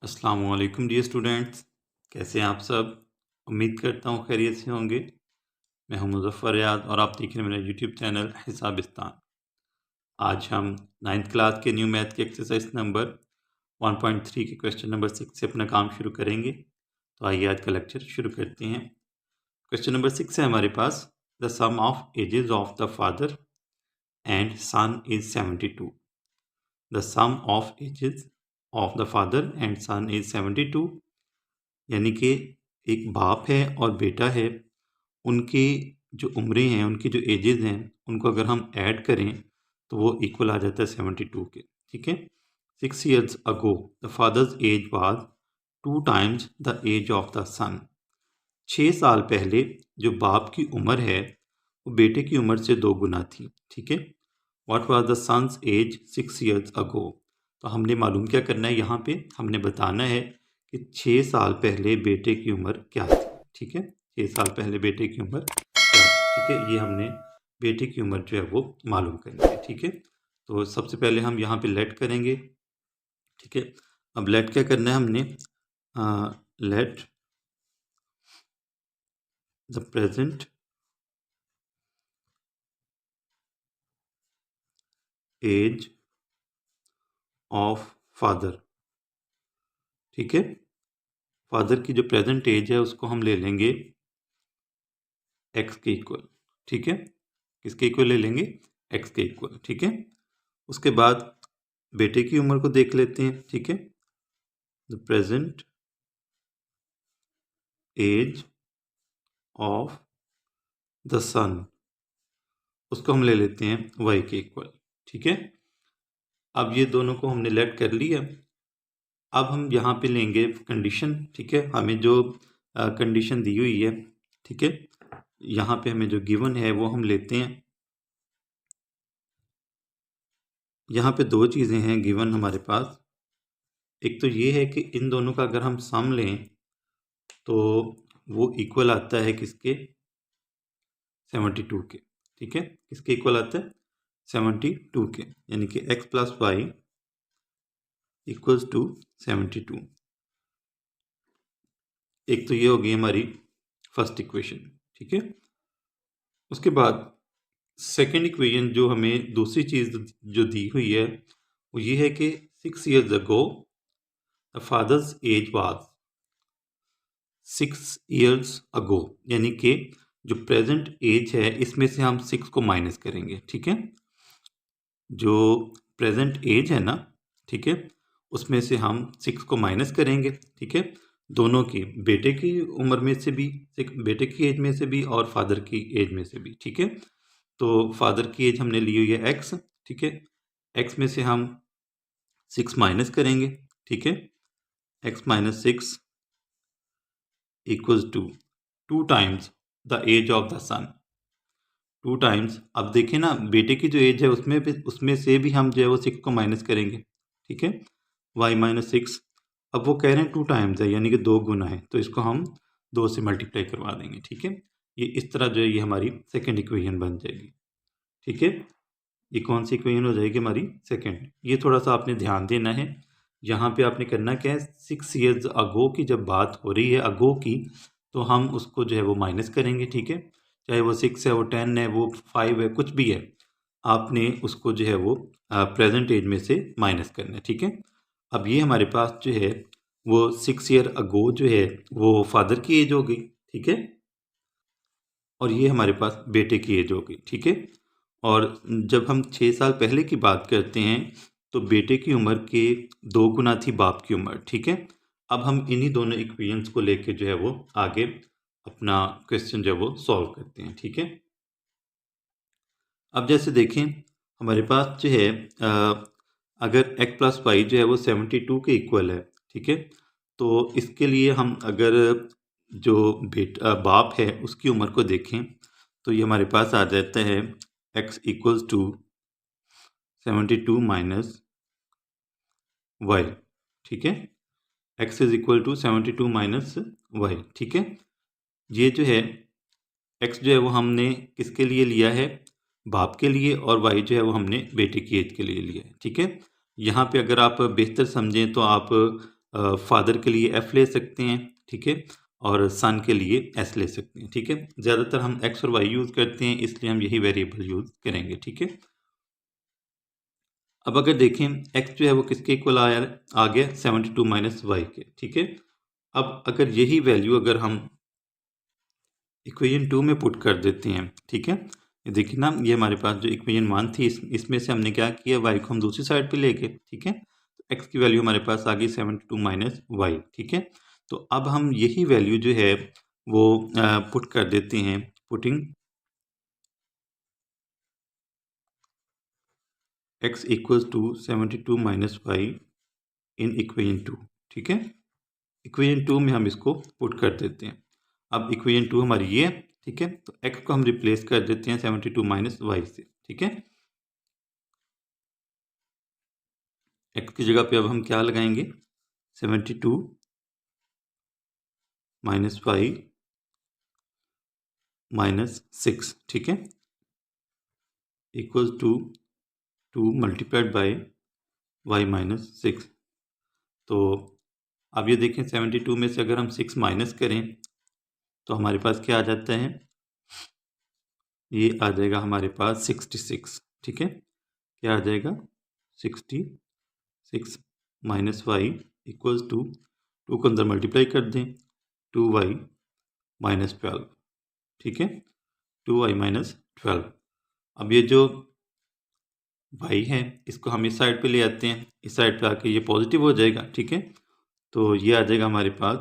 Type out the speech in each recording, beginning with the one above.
अस्सलाम वालेकुम dear students, कैसे हैं आप सब। उम्मीद करता हूँ खैरियत से होंगे। मैं हूं मुज़फ़्फ़र रियाद और आप देख रहे हैं मेरा यूट्यूब चैनल हिसाबिस्तान। आज हम 9th क्लास के न्यू मैथ के एक्सरसाइज नंबर 1.3 के क्वेश्चन नंबर 6 से अपना काम शुरू करेंगे। तो आइए आज का लेक्चर शुरू करते हैं। क्वेश्चन नंबर 6 है हमारे पास, the sum of ages of the father and son is 72। The sum of ages of the father and son is 72, यानी कि एक बाप है और बेटा है, उनकी जो उम्रें हैं, उनकी जो एजेस हैं, उनको अगर हम ऐड करें तो वो इक्वल आ जाता है 72 के। ठीक है। 6 years ago the father's age was 2 times the age of the son. 6 साल पहले जो बाप की उम्र है वो बेटे की उम्र से 2 गुना थी। ठीक है। What was the sons age 6 years अगो। तो हमने मालूम क्या करना है, यहाँ पे हमने बताना है कि 6 साल पहले बेटे की उम्र क्या थी। ठीक है। 6 साल पहले बेटे की उम्र क्या थी। ठीक है। ये हमने बेटे की उम्र जो है वो मालूम करनी है। ठीक है। तो सबसे पहले हम यहाँ पे लेट करेंगे। ठीक है। अब लेट क्या करना है हमने, let the present age of father. ठीक है। फादर की जो प्रेजेंट एज है उसको हम ले लेंगे एक्स के इक्वल। ठीक है। किसके इक्वल ले लेंगे, एक्स के इक्वल। ठीक है। उसके बाद बेटे की उम्र को देख लेते हैं। ठीक है। The present age of the son, उसको हम ले लेते हैं वाई के इक्वल। ठीक है। अब ये दोनों को हमने लेट कर लिया। अब हम यहाँ पे लेंगे कंडीशन। ठीक है। हमें जो कंडीशन दी हुई है, ठीक है, यहाँ पे हमें जो गिवन है वो हम लेते हैं। यहाँ पे दो चीज़ें हैं गिवन हमारे पास। एक तो ये है कि इन दोनों का अगर हम सम लें तो वो इक्वल आता है किसके, 72 के। ठीक है। किसके इक्वल आता है, 72 के, यानी कि x plus y equals to 72। एक तो ये होगी हमारी फर्स्ट इक्वेशन। ठीक है। उसके बाद सेकेंड इक्वेशन जो हमें दूसरी चीज़ जो दी हुई है वो ये है कि 6 years ago the father's age was 6 years अगो, यानी कि जो प्रेजेंट एज है इसमें से हम 6 को माइनस करेंगे। ठीक है। जो प्रेजेंट एज है ना, ठीक है, उसमें से हम 6 को माइनस करेंगे। ठीक है। दोनों की, बेटे की उम्र में से भी, बेटे की एज में से भी और फादर की एज में से भी। ठीक है। तो फादर की एज हमने ली हुई है एक्स। ठीक है। एक्स में से हम 6 माइनस करेंगे। ठीक है। X minus 6 equals to 2 times the age of the son. 2 times, अब देखें ना, बेटे की जो एज है उसमें से भी हम जो है वो 6 को माइनस करेंगे। ठीक है। y माइनस 6, अब वो कह रहे हैं 2 times है, यानी कि 2 गुना है, तो इसको हम 2 से मल्टीप्लाई करवा देंगे। ठीक है। ये इस तरह जो है ये हमारी सेकेंड इक्वेशन बन जाएगी। ठीक है। ये कौन सी इक्वेशन हो जाएगी, हमारी सेकेंड। ये थोड़ा सा आपने ध्यान देना है। यहाँ पे आपने करना क्या है, 6 years अगो की जब बात हो रही है अगो की, तो हम उसको जो है वो माइनस करेंगे। ठीक है। चाहे वो 6 है, वो 10 है, वो 5 है, कुछ भी है, आपने उसको जो है वो प्रेजेंट एज में से माइनस करना है। ठीक है। अब ये हमारे पास जो है वो 6 year अगो जो है वो फादर की एज हो गई। ठीक है। और ये हमारे पास बेटे की एज हो गई। ठीक है। और जब हम 6 साल पहले की बात करते हैं तो बेटे की उम्र के 2 गुना थी बाप की उम्र। ठीक है। अब हम इन्हीं दोनों इक्वेशंस को लेके जो है वो आगे अपना क्वेश्चन जो है वो सॉल्व करते हैं। ठीक है। अब जैसे देखें हमारे पास जो है अगर x प्लस वाई जो है वो 72 के इक्वल है। ठीक है। तो इसके लिए हम अगर जो बाप है उसकी उम्र को देखें तो ये हमारे पास आ जाता है x equals to 72 minus y. ठीक है। x is equal to 72 minus y. ठीक है। ये जो है x जो है वो हमने किसके लिए लिया है, बाप के लिए, और y जो है वो हमने बेटे की एज के लिए लिया है। ठीक है। यहाँ पे अगर आप बेहतर समझें तो आप फादर के लिए एफ ले सकते हैं, ठीक है, और सन के लिए एस ले सकते हैं, ठीक है। ज़्यादातर हम एक्स और वाई यूज़ करते हैं, इसलिए हम यही वेरिएबल यूज़ करेंगे, ठीक है। अब अगर देखें एक्स जो है वो किसके इक्वल आ गया 72 माइनस वाई के, ठीक है। अब अगर यही वैल्यू अगर हम इक्वेशन 2 में पुट कर देते हैं, ठीक है, ये देखिए ना, ये हमारे पास जो इक्वेशन 1 थी इसमें से हमने क्या किया, वाई को हम दूसरी साइड पे ले गए, ठीक है। तो एक्स की वैल्यू हमारे पास आ गई 72 माइनस वाई, ठीक है। तो अब हम यही वैल्यू जो है वो पुट कर देते हैं, putting x equals to 72 minus y in equation 2, ठीक है। इक्वेशन 2 में हम इसको पुट कर देते हैं। अब इक्वेशन 2 हमारी ये है, ठीक है। तो x को हम रिप्लेस कर देते हैं 72 माइनस वाई से, ठीक है। x की जगह पे अब हम क्या लगाएंगे, 72 माइनस वाई माइनस 6, ठीक है, equals to 2 multiplied by y minus 6। तो अब ये देखें 72 में से अगर हम 6 माइनस करें तो हमारे पास क्या आ जाता है, ये आ जाएगा हमारे पास 66, ठीक है। क्या आ जाएगा 66 माइनस वाई इक्वल्स टू 2 को अंदर मल्टीप्लाई कर दें 2y माइनस 12, ठीक है, 2y माइनस 12। अब ये जो y है इसको हम इस साइड पे ले आते हैं, इस साइड पे आके ये पॉजिटिव हो जाएगा, ठीक है। तो ये आ जाएगा हमारे पास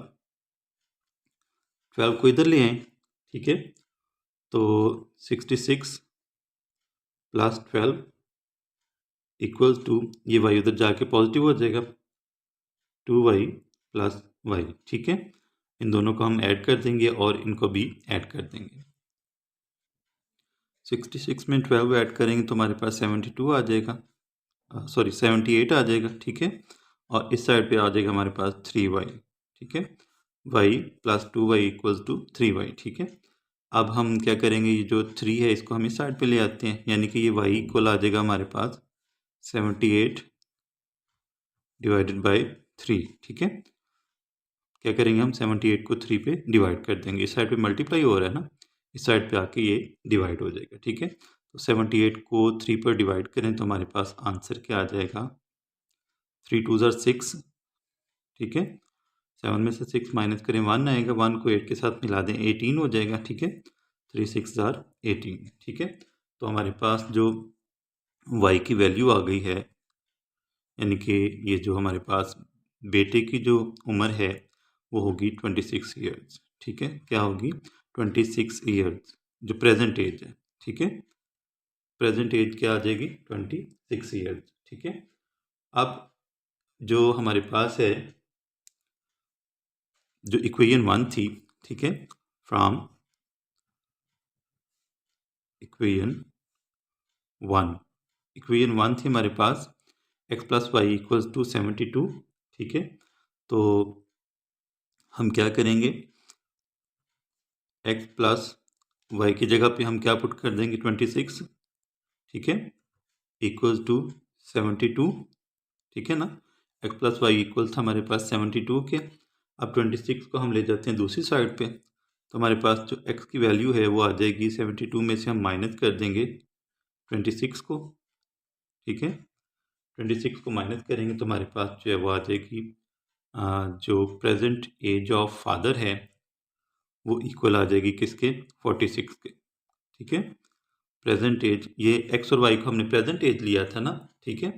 12 को इधर ले आए, ठीक है। तो 66 प्लस 12 इक्वल्स टू, ये y उधर जाके पॉजिटिव हो जाएगा 2y प्लस वाई, ठीक है। इन दोनों को हम ऐड कर देंगे और इनको भी ऐड कर देंगे। 66 में 12 ऐड करेंगे तो हमारे पास 72 आ जाएगा, सॉरी 78 आ जाएगा, ठीक है। और इस साइड पे आ जाएगा हमारे पास 3y, ठीक है, y plus 2y equals to 3y, ठीक है। अब हम क्या करेंगे, ये जो 3 है इसको हम इस साइड पे ले आते हैं, यानी कि ये y इक्वल आ जाएगा हमारे पास 78 डिवाइडेड बाई 3, ठीक है। क्या करेंगे हम 78 को 3 पे डिवाइड कर देंगे, इस साइड पे मल्टीप्लाई हो रहा है ना, इस साइड पे आके ये डिवाइड हो जाएगा, ठीक है। तो 78 को 3 पर डिवाइड करें तो हमारे पास आंसर क्या आ जाएगा, 3 2 ज़ार 6, ठीक है। 7 में से 6 माइनस करें 1 आएगा, 1 को 8 के साथ मिला दें 18 हो जाएगा, ठीक है। 3 6 ज़ार 18, ठीक है। तो हमारे पास जो y की वैल्यू आ गई है, यानी कि ये जो हमारे पास बेटे की जो उम्र है वो होगी 26 ईयर्स, ठीक है। क्या होगी 26 ईयर्स, जो प्रेजेंट एज है, ठीक है। प्रेजेंट एज क्या आ जाएगी 26 ईयर्स, ठीक है। अब जो हमारे पास है जो इक्वेशन 1 थी, ठीक है, फ्रॉम इक्वेशन 1 थी हमारे पास x plus y equals to 72, ठीक है। तो हम क्या करेंगे, x प्लस वाई की जगह पे हम क्या पुट कर देंगे 26, ठीक है, इक्वल्स टू 72, ठीक है ना। x प्लस वाई इक्वल था हमारे पास 72 के। अब 26 को हम ले जाते हैं दूसरी साइड पे, तो हमारे पास जो x की वैल्यू है वो आ जाएगी 72 में से हम माइनस कर देंगे 26 को, ठीक है। 26 को माइनस करेंगे तो हमारे पास जो है वो आ जाएगी जो प्रेजेंट एज ऑफ फादर है वो इक्वल आ जाएगी किसके 46 के, ठीक है। प्रेजेंट एज, ये एक्स और वाई को हमने प्रेजेंट एज लिया था ना, ठीक है।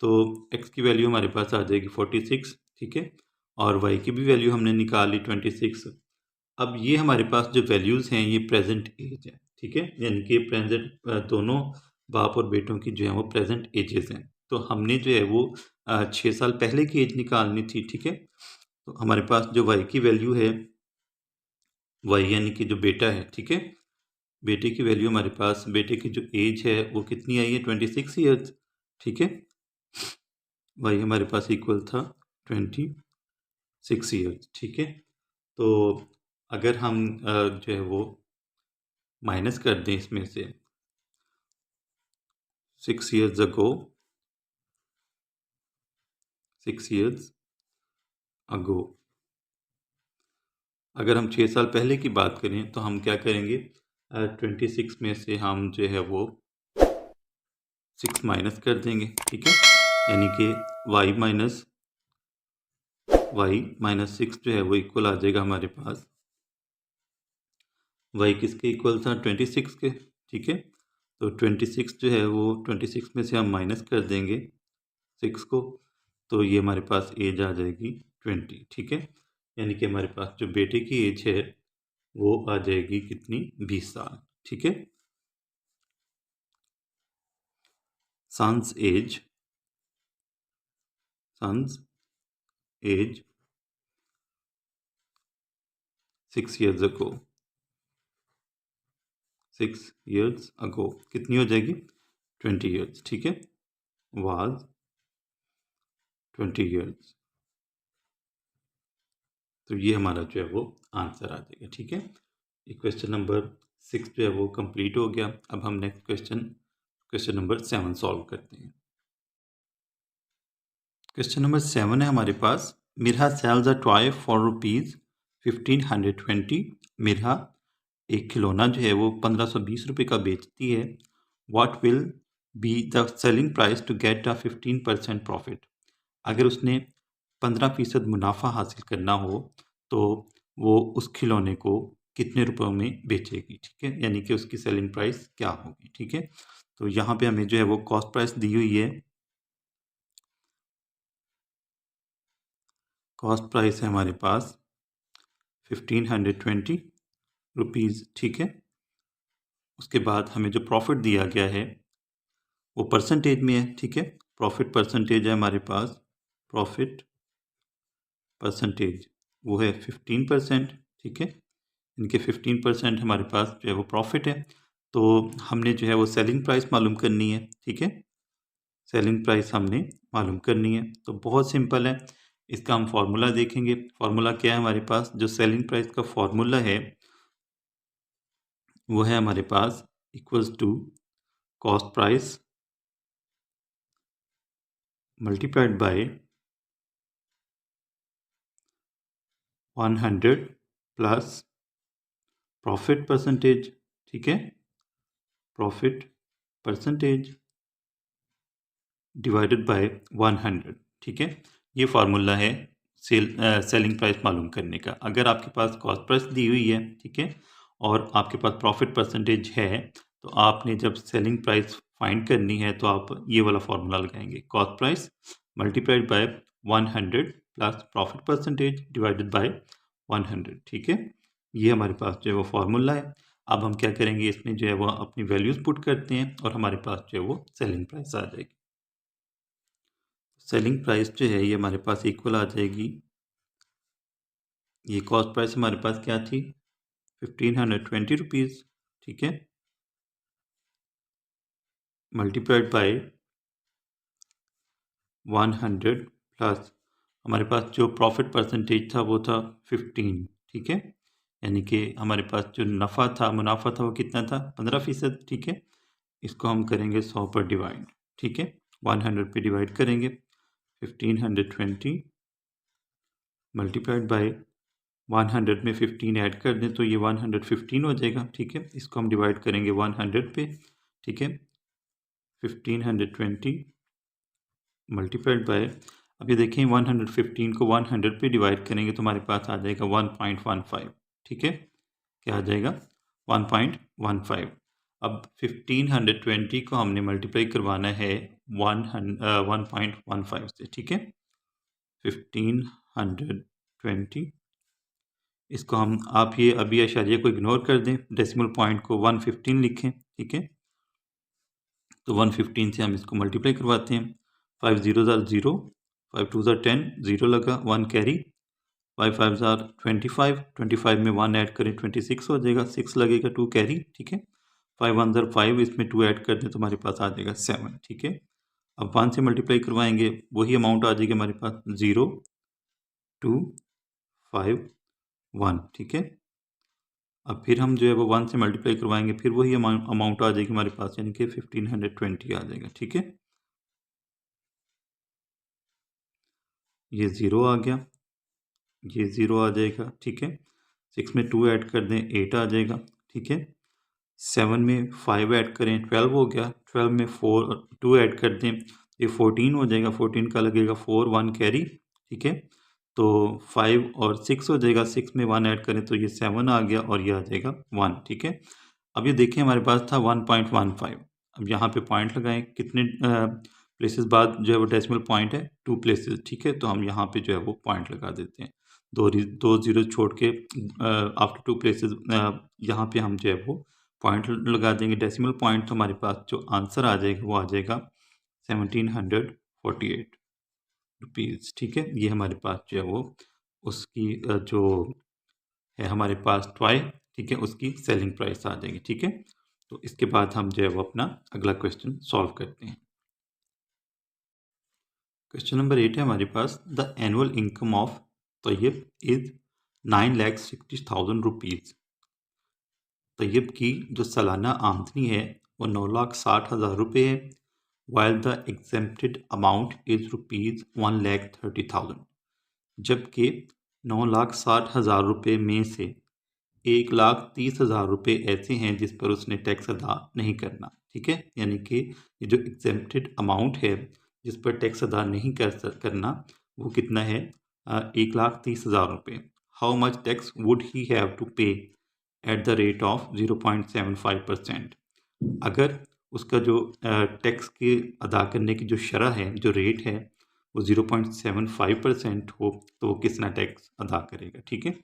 तो एक्स की वैल्यू हमारे पास आ जाएगी 46, ठीक है, और वाई की भी वैल्यू हमने निकाल ली 26। अब ये हमारे पास जो वैल्यूज़ हैं ये प्रेजेंट एज है, ठीक है, यानी कि प्रेजेंट दोनों बाप और बेटों की जो है वो प्रेजेंट एजेस हैं। तो हमने जो है वो 6 साल पहले की एज निकालनी थी, ठीक है। तो हमारे पास जो वाई की वैल्यू है, वाई यानी कि जो बेटा है, ठीक है, बेटे की वैल्यू हमारे पास, बेटे की जो एज है वो कितनी आई है 26 ईयर्स, ठीक है। वाई हमारे पास इक्वल था 26 ईयर्स, ठीक है। तो अगर हम जो है वो माइनस कर दें इसमें से 6 ईयर्स अगो, 6 ईयर्स अगो। अगर हम 6 साल पहले की बात करें तो हम क्या करेंगे, 26 में से हम जो है वो 6 माइनस कर देंगे, ठीक है। यानी कि y माइनस 6 जो है वो इक्वल आ जाएगा हमारे पास, y किसके इक्वल था, 26 के, ठीक है। तो 26 जो है वो 26 में से हम माइनस कर देंगे 6 को, तो ये हमारे पास एज आ जाएगी 20, ठीक है। यानी कि हमारे पास जो बेटे की एज है वो आ जाएगी कितनी, 20 साल, ठीक है। Son's age 6 years ago, 6 years ago कितनी हो जाएगी, 20 years, ठीक है। was 20 years, तो ये हमारा जो है वो आंसर आ जाएगा, ठीक है। ये क्वेश्चन नंबर 6 जो है वो कंप्लीट हो गया। अब हम नेक्स्ट क्वेश्चन नंबर 7 सॉल्व करते हैं। क्वेश्चन नंबर 7 है हमारे पास, Mirha sells a toy for ₹1520। मिरहा एक खिलौना जो है वो 1520 रुपये का बेचती है। What will be the selling price to get a 15% profit. अगर उसने 15% मुनाफा हासिल करना हो तो वो उस खिलौने को कितने रुपयों में बेचेगी, ठीक है। यानी कि उसकी सेलिंग प्राइस क्या होगी, ठीक है। तो यहाँ पे हमें जो है वो कॉस्ट प्राइस दी हुई है। कॉस्ट प्राइस है हमारे पास 1520 रुपीज़, ठीक है। उसके बाद हमें जो प्रॉफिट दिया गया है वो परसेंटेज में है, ठीक है। प्रॉफिट परसेंटेज है हमारे पास, प्रॉफिट परसेंटेज वो है 15%, ठीक है। इनके 15% हमारे पास जो है वो प्रॉफिट है। तो हमने जो है वो सेलिंग प्राइस मालूम करनी है, ठीक है। सेलिंग प्राइस हमने मालूम करनी है, तो बहुत सिंपल है। इसका हम फार्मूला देखेंगे। फार्मूला क्या है हमारे पास, जो सेलिंग प्राइस का फार्मूला है वो है हमारे पास equals to cost price multiplied by 100 plus profit percentage, ठीक है। प्रॉफिट परसेंटेज डिवाइडेड बाय 100, ठीक है। ये फार्मूला है सेलिंग प्राइस मालूम करने का। अगर आपके पास कॉस्ट प्राइस दी हुई है, ठीक है, और आपके पास प्रॉफिट परसेंटेज है, तो आपने जब सेलिंग प्राइस फाइंड करनी है तो आप ये वाला फार्मूला लगाएंगे, cost price multiplied by 100 plus profit percentage divided by 100, ठीक है। ये हमारे पास जो है वो फार्मूला है। अब हम क्या करेंगे, इसमें जो है वो अपनी वैल्यूज पुट करते हैं और हमारे पास जो है वो सेलिंग प्राइस आ जाएगी। सेलिंग प्राइस जो है ये हमारे पास इक्वल आ जाएगी, ये कॉस्ट प्राइस हमारे पास क्या थी, 1520 रुपीज़, ठीक है, मल्टीप्लाइड बाय 100 प्लस हमारे पास जो प्रॉफिट परसेंटेज था वो था 15, ठीक है। यानी कि हमारे पास जो मुनाफा था वो कितना था, 15%, ठीक है। इसको हम करेंगे 100 पर डिवाइड, ठीक है, 100 पे डिवाइड करेंगे, 1520 मल्टीप्लाइड बाय 100 में 15 ऐड कर दें तो ये 115 हो जाएगा, ठीक है। इसको हम डिवाइड करेंगे 100 पे, ठीक है, 1520 मल्टीप्लाइड बाय, अब ये देखें 115 को 100 पे डिवाइड करेंगे तो हमारे पास आ जाएगा 1.15, ठीक है। क्या आ जाएगा, 1.15। अब 1520 को हमने मल्टीप्लाई करवाना है 1.15 से, ठीक है। 1520 इसको हम, आप ये अभी अशारिया को इग्नोर कर दें, डेसिमल पॉइंट को 115 लिखें, ठीक है। तो 115 से हम इसको मल्टीप्लाई करवाते हैं, 5 0 0, 5 2 10, 0 लगा, 1 कैरी, 5 5 25, 25 में 1 ऐड करें 26 हो जाएगा, 6 लगेगा, 2 कैरी, ठीक है। 5 1 5, इसमें 2 ऐड कर दें तो हमारे पास आ जाएगा 7, ठीक है। अब 1 से मल्टीप्लाई करवाएंगे, वही अमाउंट आ जाएगी हमारे पास 0 2 5 1, ठीक है। अब फिर हम जो है वो 1 से मल्टीप्लाई करवाएंगे, फिर वही अमाउंट आ जाएगी हमारे पास, यानी कि 1520 आ जाएगा, ठीक है। ये 0 आ गया, ये 0 आ जाएगा, ठीक है। 6 में 2 ऐड कर दें, 8 आ जाएगा, ठीक है। 7 में 5 ऐड करें, 12 हो गया। 12 में 2 ऐड कर दें, ये 14 हो जाएगा। 14 का लगेगा 4, 1 कैरी, ठीक है। तो 5 और 6 हो जाएगा। 6 में 1 ऐड करें तो ये 7 आ गया और ये आ जाएगा 1, ठीक है। अब ये देखें हमारे पास था 1.15। अब यहाँ पे पॉइंट लगाएं, कितने प्लेसेस बाद जो है वो डेसिमल पॉइंट है, 2 प्लेसेस, ठीक है। तो हम यहाँ पे जो है वो पॉइंट लगा देते हैं, दो जीरो छोड़ के आफ्टर 2 प्लेसेस यहाँ पे हम जो है वो पॉइंट लगा देंगे। डेसिमल पॉइंट तो हमारे पास जो आंसर आ जाएगा वो आ जाएगा 1748 रुपीज़, ठीक है। ये हमारे पास जो है वो उसकी जो है हमारे पास टॉय, ठीक है, उसकी सेलिंग प्राइस आ जाएगी, ठीक है। तो इसके बाद हम जो है वो अपना अगला क्वेश्चन सॉल्व करते हैं। क्वेश्चन नंबर 8 है हमारे पास, the annual income of Tayyab is 9,60,000 rupees. Tayyab की जो सालाना आमदनी है वो 9,60,000 रुपये है, while the exempted amount is rupees 1,30,000। जबकि 9,60,000 रुपये में से 1,30,000 रुपये ऐसे हैं जिस पर उसने टैक्स अदा नहीं करना, ठीक है। यानी कि ये जो एग्जेम्प्टेड अमाउंट है जिस पर टैक्स अदा नहीं करना वो कितना है, 1,30,000 रुपये। How much tax would he have to pay at the rate of 0.75%। अगर उसका जो टैक्स के अदा करने की जो शरह है, जो रेट है, वो 0.75% हो तो वो कितना टैक्स अदा करेगा, ठीक है।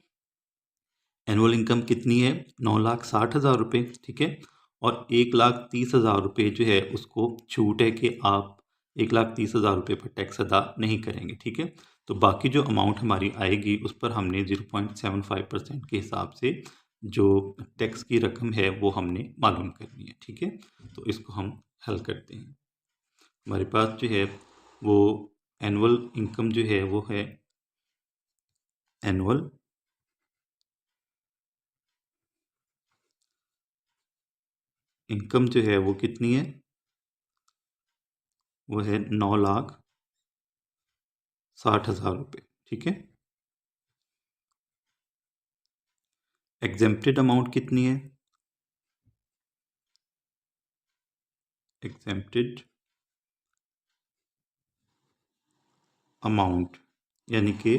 एनुअल इनकम कितनी है, 9,60,000 रुपये, ठीक है। और 1,30,000 रुपये जो है उसको छूट है कि आप 1,30,000 रुपये पर टैक्स अदा नहीं करेंगे, ठीक है। तो बाकी जो अमाउंट हमारी आएगी उस पर हमने 0.75% के हिसाब से जो टैक्स की रकम है वो हमने मालूम करनी है, ठीक है। तो इसको हम हल करते हैं। हमारे पास जो है वो एनुअल इनकम जो है वो है, एनुअल इनकम जो है वो कितनी है, वो है 9,60,000 रुपये, ठीक है। एग्जेम्प्टेड अमाउंट कितनी है, एग्जेम्प्टेड अमाउंट यानी कि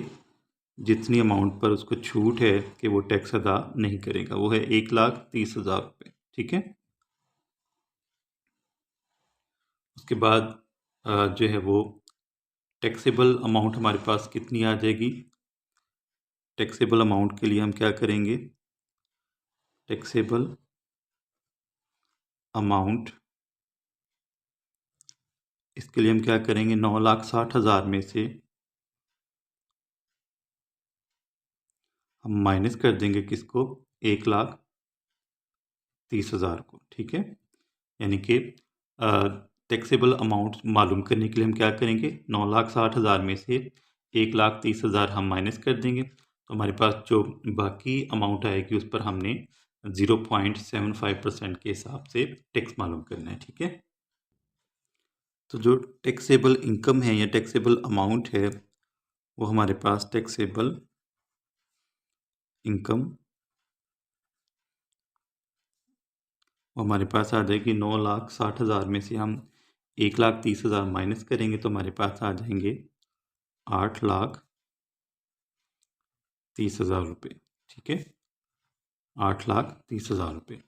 जितनी अमाउंट पर उसको छूट है कि वो टैक्स अदा नहीं करेगा वो है 1,30,000 रुपये, ठीक है। उसके बाद जो है वो टैक्सेबल अमाउंट हमारे पास कितनी आ जाएगी। टैक्सेबल अमाउंट के लिए हम क्या करेंगे, टैक्सेबल अमाउंट इसके लिए हम क्या करेंगे, 9,60,000 में से हम माइनस कर देंगे किसको, 1,30,000 को, ठीक है। यानी कि टैक्सेबल अमाउंट मालूम करने के लिए हम क्या करेंगे, 9,60,000 में से 1,30,000 हम माइनस कर देंगे तो हमारे पास जो बाकी अमाउंट आएगी उस पर हमने 0.75% के हिसाब से टैक्स मालूम करना है, ठीक है। तो जो टैक्सेबल इनकम है या टैक्सेबल अमाउंट है वो हमारे पास टैक्सेबल इनकम वो हमारे पास आ जाएगी 9,60,000 में से हम 1,30,000 माइनस करेंगे तो हमारे पास आ जाएंगे 8,30,000 रुपये, ठीक है। 8,30,000 रुपये।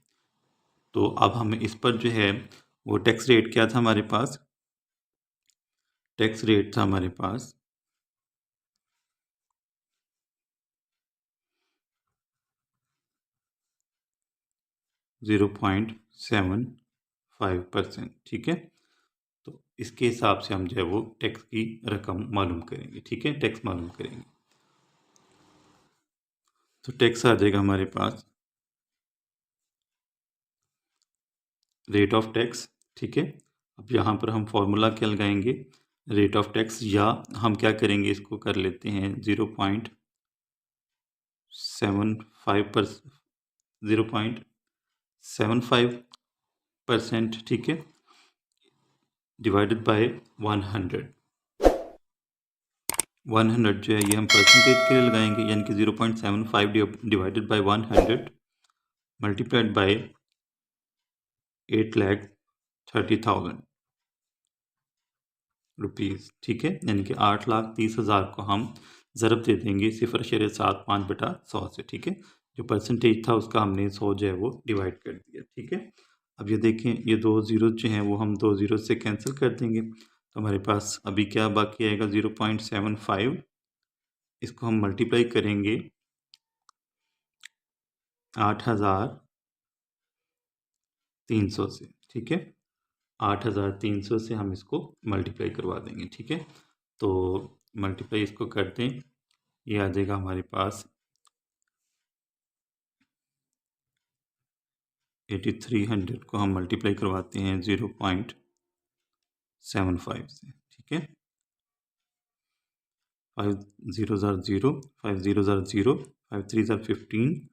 तो अब हमें इस पर जो है वो टैक्स रेट क्या था हमारे पास, टैक्स रेट था हमारे पास 0.75%, ठीक है। तो इसके हिसाब से हम जो है वो टैक्स की रकम मालूम करेंगे, ठीक है, टैक्स मालूम करेंगे। तो टैक्स आ जाएगा हमारे पास रेट ऑफ टैक्स, ठीक है। अब यहाँ पर हम फॉर्मूला क्या लगाएंगे, रेट ऑफ टैक्स, या हम क्या करेंगे इसको कर लेते हैं 0.75%, ठीक है, डिवाइडेड बाय 100, 100 जो है ये हम परसेंटेज के लिए लगाएंगे, यानी कि 0.75 divided by 100 multiplied by 8,30,000 rupees. ठीक है, यानी कि 8,30,000 को हम ज़रब दे देंगे 0.75/100 से। ठीक है, जो परसेंटेज था उसका हमने 100 जो है वो डिवाइड कर दिया। ठीक है, अब ये देखें, ये दो ज़ीरो जो हैं वो हम दो ज़ीरो से कैंसिल कर देंगे, तो हमारे पास अभी क्या बाकी आएगा 0.75। इसको हम मल्टीप्लाई करेंगे 8,300 से। ठीक है, 8,300 से हम इसको मल्टीप्लाई करवा देंगे। ठीक है, तो मल्टीप्लाई इसको कर दें, ये आ जाएगा हमारे पास 8300 को हम मल्टीप्लाई करवाते हैं 0.75 से। ठीक है, 5 0 0 5 0 0 5 3 15,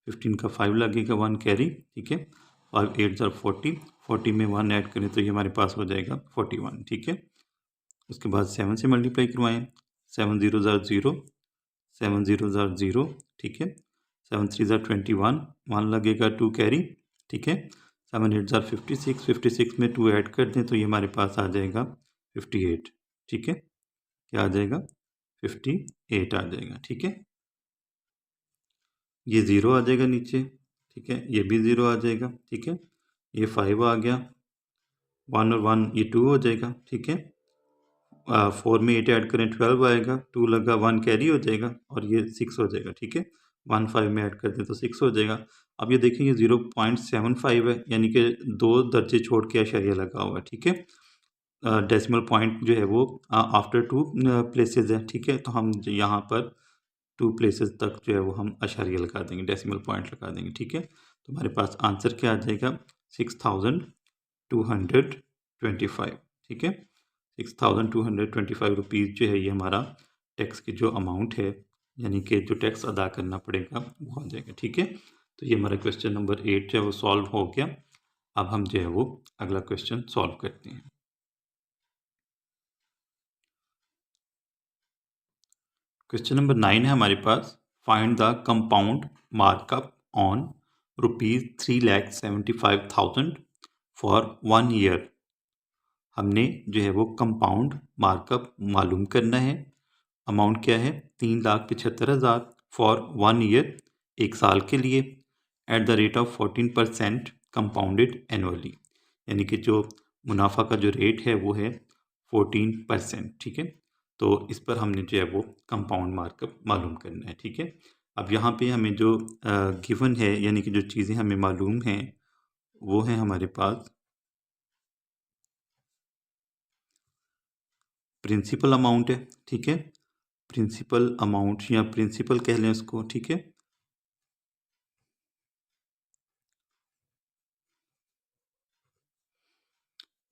15 का 5 लगेगा, 1 कैरी। ठीक है, 5 8 40, 40 में 1 ऐड करें तो ये हमारे पास हो जाएगा 41। ठीक है, उसके बाद 7 से मल्टीप्लाई करवाएं, 7 0 0 7 0 0। ठीक है, 7 3 21, 1 लगेगा, 2 कैरी। ठीक है, 7 8 56, 56 में 2 ऐड कर दें तो ये हमारे पास आ जाएगा 58। ठीक है, क्या आ जाएगा, 58 आ जाएगा। ठीक है, ये ज़ीरो आ जाएगा नीचे। ठीक है, ये भी ज़ीरो आ जाएगा। ठीक है, ये 5 आ गया, 1 और 1 ये 2 हो जाएगा। ठीक है, 4 में 8 ऐड करें 12 आएगा, 2 लगा, 1 कैरी हो जाएगा और ये 6 हो जाएगा। ठीक है, 1 5 में ऐड कर दें तो 6 हो जाएगा। अब ये देखें, ये 0.75 है, यानी कि 2 दर्जे छोड़ के अशरिया लगा हुआ है। ठीक है, डेसिमल पॉइंट जो है वो आफ्टर 2 प्लेसेस है। ठीक है, तो हम यहाँ पर 2 प्लेसेस तक जो है वो हम अशरिया लगा देंगे, डेसिमल पॉइंट लगा देंगे। ठीक है, तो हमारे पास आंसर क्या आ जाएगा, 6,225। ठीक है, 6,225 रुपीज़ जो है ये हमारा टैक्स की जो अमाउंट है, यानी कि जो टैक्स अदा करना पड़ेगा वो आ जाएगा। ठीक है, तो ये हमारा क्वेश्चन नंबर 8 जो है वो सॉल्व हो गया। अब हम जो है वो अगला क्वेश्चन सॉल्व करते हैं। क्वेश्चन नंबर 9 है हमारे पास, find the compound markup on ₹3,75,000 for 1 year. हमने जो है वो कंपाउंड मार्कअप मालूम करना है। अमाउंट क्या है, 3,75,000 फॉर 1 ईयर, एक साल के लिए, eight the rate of 14% compounded annually, यानी कि जो मुनाफा का जो रेट है वो है 14%। ठीक है, तो इस पर हमने जो है वो कंपाउंड मार्कअप मालूम करना है। ठीक है, अब यहाँ पे हमें जो गिवन है, यानी कि जो चीज़ें हमें मालूम हैं वो है हमारे पास प्रिंसिपल अमाउंट है। ठीक है, प्रिंसिपल अमाउंट या प्रिंसिपल कह लें उसको। ठीक है,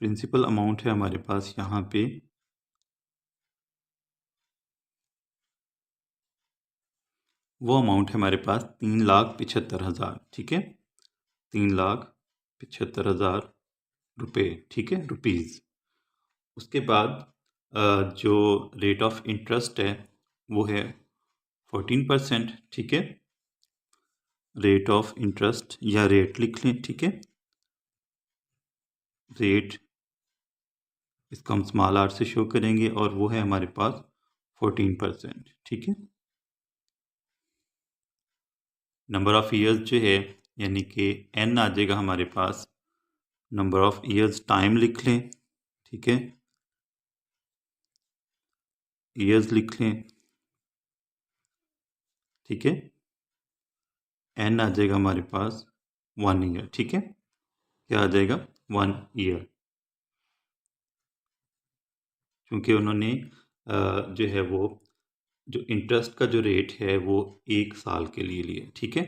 प्रिंसिपल अमाउंट है हमारे पास यहाँ पे वो अमाउंट है हमारे पास 3,75,000। ठीक है, 3,75,000 रुपये। ठीक है, रुपीज़। उसके बाद जो रेट ऑफ इंटरेस्ट है वो है 14%। ठीक है, रेट ऑफ इंटरेस्ट या रेट लिख लें। ठीक है, रेट इसको हम स्मॉल आर से शो करेंगे और वो है हमारे पास 14%। ठीक है, नंबर ऑफ़ ईयर्स जो है, यानी कि n आ जाएगा हमारे पास, नंबर ऑफ़ ईयर्स टाइम लिख लें। ठीक है, ईयर्स लिख लें। ठीक है, n आ जाएगा हमारे पास 1 ईयर। ठीक है, क्या आ जाएगा, 1 ईयर, क्योंकि उन्होंने जो है वो जो इंटरेस्ट का जो रेट है वो एक साल के लिए लिया। ठीक है,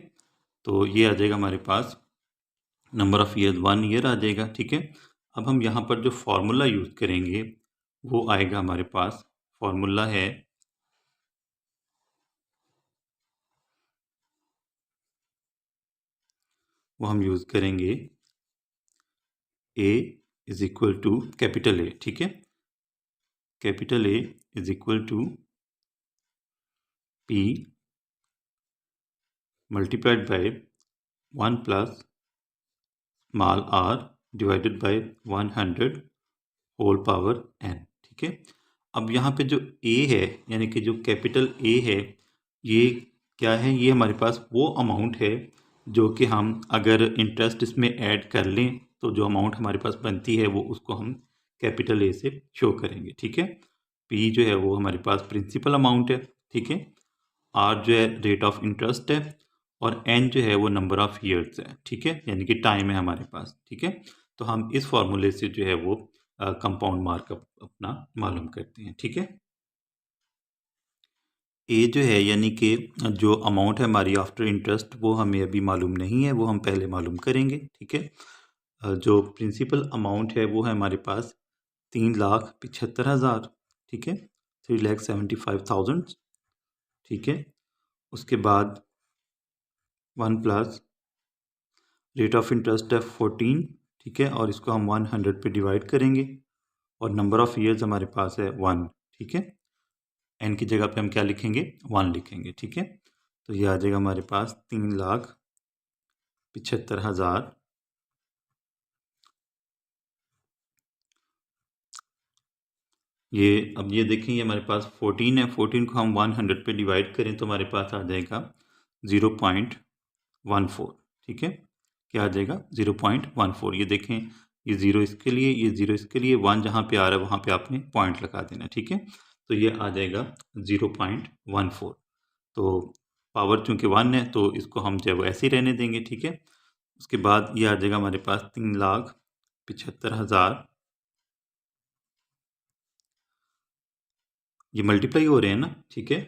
तो ये आ जाएगा हमारे पास नंबर ऑफ़ ईयर्स 1 ईयर आ जाएगा। ठीक है, अब हम यहाँ पर जो फार्मूला यूज़ करेंगे वो आएगा हमारे पास, फार्मूला है वो हम यूज़ करेंगे A is equal to capital A. ठीक है, capital A is equal to P multiplied by 1 plus small r divided by 100 whole power n। ठीक है, अब यहाँ पे जो a है यानी कि जो कैपिटल A है, ये क्या है, ये हमारे पास वो अमाउंट है जो कि हम अगर इंटरेस्ट इसमें ऐड कर लें तो जो अमाउंट हमारे पास बनती है वो उसको हम कैपिटल A से शो करेंगे। ठीक है, P जो है वो हमारे पास प्रिंसिपल अमाउंट है। ठीक है, R जो है रेट ऑफ इंटरेस्ट है और N जो है वो नंबर ऑफ ईयर्स है। ठीक है, यानी कि टाइम है हमारे पास। ठीक है, तो हम इस फॉर्मूले से जो है वो कंपाउंड मार्कअप अपना मालूम करते हैं। ठीक है, ए जो है यानी कि जो अमाउंट है हमारी आफ्टर इंटरेस्ट वो हमें अभी मालूम नहीं है, वो हम पहले मालूम करेंगे। ठीक है, जो प्रिंसिपल अमाउंट है वो है हमारे पास 3,75,000। ठीक है, 3,75,000। ठीक है, उसके बाद 1 प्लस रेट ऑफ इंटरेस्ट है 14। ठीक है, और इसको हम 100 पे डिवाइड करेंगे और नंबर ऑफ ईयर्स हमारे पास है 1। ठीक है, एन की जगह पे हम क्या लिखेंगे, 1 लिखेंगे। ठीक है, तो ये आ जाएगा हमारे पास 3,75,000 ये। अब ये देखें, ये हमारे पास 14 है, 14 को हम 100 पे डिवाइड करें तो हमारे पास आ जाएगा 0.14। ठीक है, क्या आ जाएगा, 0.14। ये देखें, ये 0 इसके लिए, ये 0 इसके लिए, 1 जहाँ पे आ रहा है वहाँ पे आपने पॉइंट लगा देना। ठीक है, तो ये आ जाएगा 0.14। तो पावर चूंकि 1 है तो इसको हम जो है वो ऐसे ही रहने देंगे। ठीक है, उसके बाद ये आ जाएगा हमारे पास 3,75,000। ये मल्टीप्लाई हो रहे हैं ना। ठीक है,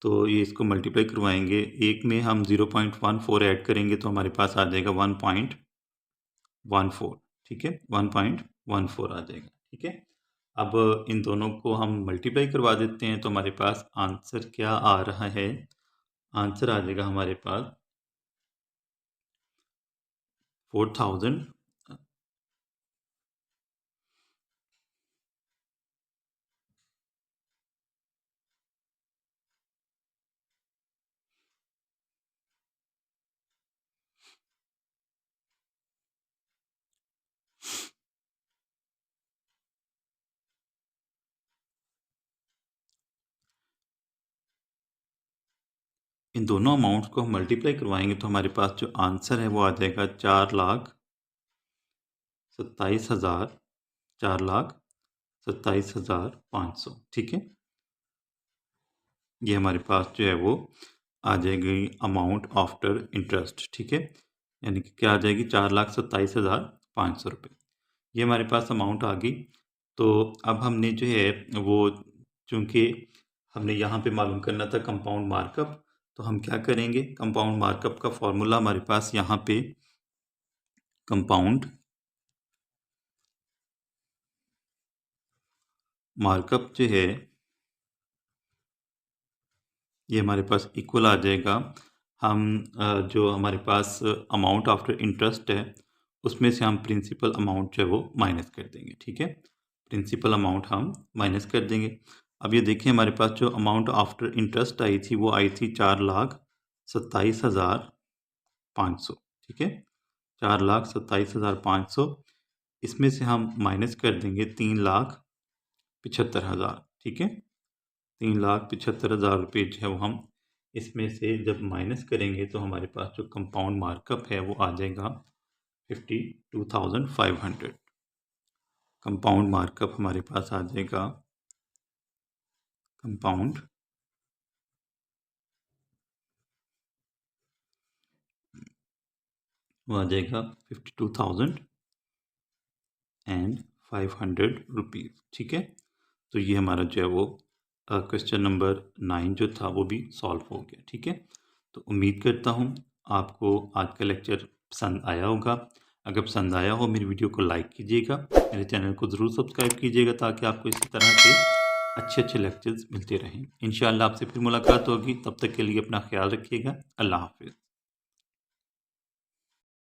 तो ये इसको मल्टीप्लाई करवाएंगे, एक में हम 0.14 ऐड करेंगे तो हमारे पास आ जाएगा 1.14। ठीक है, 1.14 आ जाएगा। ठीक है, अब इन दोनों को हम मल्टीप्लाई करवा देते हैं तो हमारे पास आंसर क्या आ रहा है, आंसर आ जाएगा हमारे पास 4,000। इन दोनों अमाउंट्स को हम मल्टीप्लाई करवाएंगे तो हमारे पास जो आंसर है वो आ जाएगा 4,27,000, 4,27,500। ठीक है, ये हमारे पास जो है वो आ जाएगी अमाउंट आफ्टर इंटरेस्ट। ठीक है, यानी कि क्या आ जाएगी, 4,27,500 रुपये। ये हमारे पास अमाउंट आ गई। तो अब हमने जो है वो, चूँकि हमने यहाँ पे मालूम करना था कंपाउंड मार्कअप, तो हम क्या करेंगे, कंपाउंड मार्कअप का फॉर्मूला हमारे पास यहाँ पे कंपाउंड मार्कअप जो है ये हमारे पास इक्वल आ जाएगा, हम जो हमारे पास अमाउंट आफ्टर इंटरेस्ट है उसमें से हम प्रिंसिपल अमाउंट जो है वो माइनस कर देंगे। ठीक है, प्रिंसिपल अमाउंट हम माइनस कर देंगे। अब ये देखिए, हमारे पास जो अमाउंट आफ्टर इंटरेस्ट आई थी वो आई थी 4,27,500। ठीक है, 4,27,500, इसमें से हम माइनस कर देंगे 3,75,000। ठीक है, 3,75,000 रुपये जो है वो हम इसमें से जब माइनस करेंगे तो हमारे पास जो कंपाउंड मार्कअप है वो आ जाएगा 52,500। कंपाउंड मार्कअप हमारे पास आ जाएगा, कंपाउंड वो आ जाएगा 52,500 रुपीज़। ठीक है, तो ये हमारा जो है वो क्वेश्चन नंबर 9 जो था वो भी सॉल्व हो गया। ठीक है, तो उम्मीद करता हूँ आपको आज का लेक्चर पसंद आया होगा। अगर पसंद आया हो मेरी वीडियो को लाइक कीजिएगा, मेरे चैनल को ज़रूर सब्सक्राइब कीजिएगा ताकि आपको इसी तरह के अच्छे अच्छे लेक्चर्स मिलते रहें। इंशाअल्लाह आपसे फिर मुलाकात होगी, तब तक के लिए अपना ख्याल रखिएगा। अल्लाह हाफिज़।